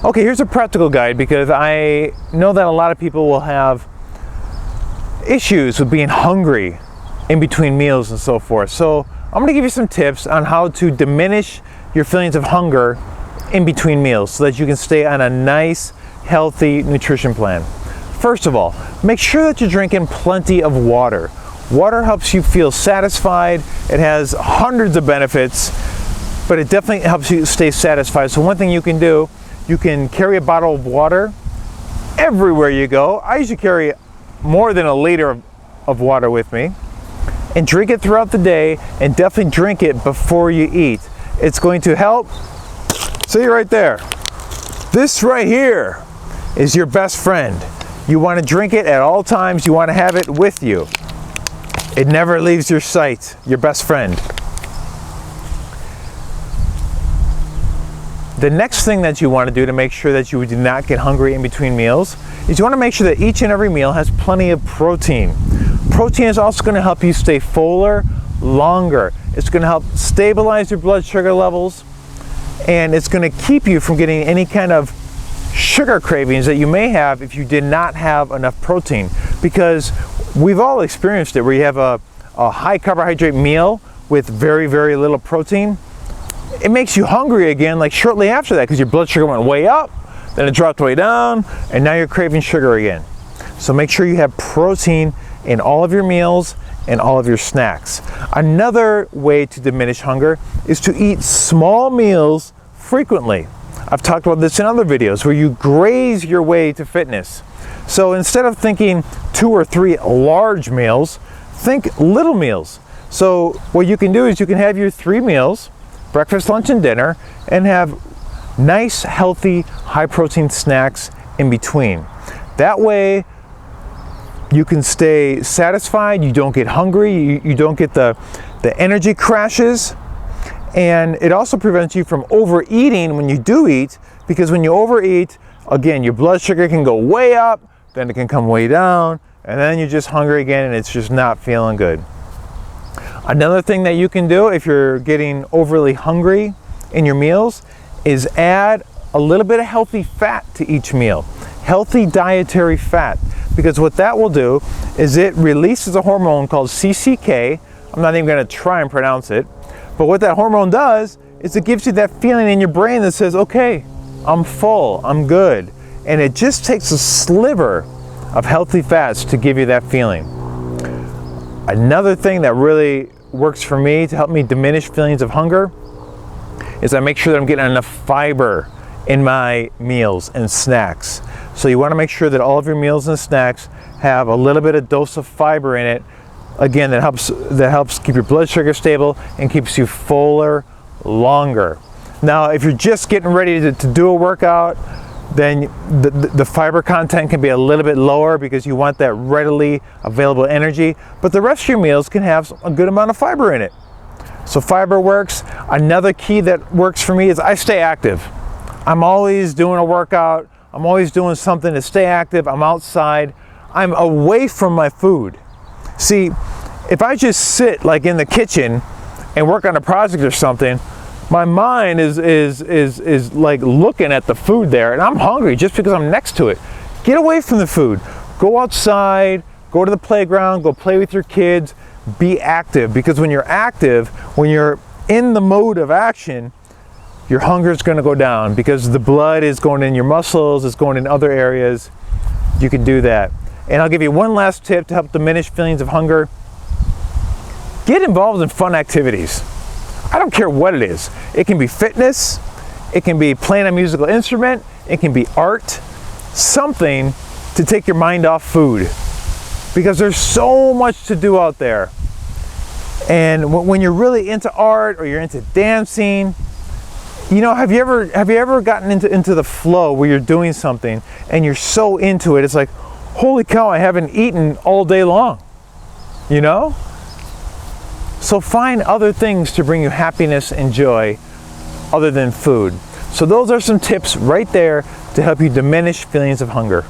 Okay, here's a practical guide because I know that a lot of people will have issues with being hungry in between meals and so forth. So I'm going to give you some tips on how to diminish your feelings of hunger in between meals so that you can stay on a nice, healthy nutrition plan. First of all, make sure that you're drinking plenty of water. Water helps you feel satisfied. It has hundreds of benefits, but it definitely helps you stay satisfied. So one thing you can do, you can carry a bottle of water everywhere you go. I usually carry more than a liter of water with me, and drink it throughout the day, and definitely drink it before you eat. It's going to help. See right there, this right here is your best friend. You want to drink it at all times. You want to have it with you. It never leaves your sight, your best friend. The next thing that you want to do to make sure that you do not get hungry in between meals is you want to make sure that each and every meal has plenty of protein. Protein is also going to help you stay fuller longer. It's going to help stabilize your blood sugar levels, and it's going to keep you from getting any kind of sugar cravings that you may have if you did not have enough protein. Because we've all experienced it where you have a high carbohydrate meal with very, very little protein. It makes you hungry again like shortly after that because your blood sugar went way up, then it dropped way down, and now you're craving sugar again. So make sure you have protein in all of your meals and all of your snacks. Another way to diminish hunger is to eat small meals frequently. I've talked about this in other videos where you graze your way to fitness. So instead of thinking 2 or 3 large meals, think little meals. So what you can do is you can have your 3 meals, breakfast, lunch, and dinner, and have nice, healthy, high-protein snacks in between. That way, you can stay satisfied, you don't get hungry, you don't get the energy crashes, and it also prevents you from overeating when you do eat, because when you overeat, again, your blood sugar can go way up, then it can come way down, and then you're just hungry again and it's just not feeling good. Another thing that you can do if you're getting overly hungry in your meals is add a little bit of healthy fat to each meal. Healthy dietary fat. Because what that will do is it releases a hormone called CCK. I'm not even going to try and pronounce it. But what that hormone does is it gives you that feeling in your brain that says, okay, I'm full, I'm good. And it just takes a sliver of healthy fats to give you that feeling. Another thing that really works for me to help me diminish feelings of hunger is I make sure that I'm getting enough fiber in my meals and snacks. So you want to make sure that all of your meals and snacks have a little bit of dose of fiber in it. Again, that helps keep your blood sugar stable and keeps you fuller longer. Now, if you're just getting ready to do a workout, then the fiber content can be a little bit lower because you want that readily available energy. But the rest of your meals can have a good amount of fiber in it. So fiber works. Another key that works for me is I stay active. I'm always doing a workout. I'm always doing something to stay active. I'm outside. I'm away from my food. See, if I just sit like in the kitchen and work on a project or something, my mind is like looking at the food there, and I'm hungry just because I'm next to it. Get away from the food. Go outside, go to the playground, go play with your kids, be active, because when you're active, when you're in the mode of action, your hunger is going to go down because the blood is going in your muscles, it's going in other areas. You can do that. And I'll give you one last tip to help diminish feelings of hunger. Get involved in fun activities. I don't care what it is. It can be fitness, it can be playing a musical instrument, it can be art, something to take your mind off food. Because there's so much to do out there. And when you're really into art or you're into dancing, you know, have you ever gotten into the flow where you're doing something and you're so into it, it's like, holy cow, I haven't eaten all day long, you know? So find other things to bring you happiness and joy other than food. So those are some tips right there to help you diminish feelings of hunger.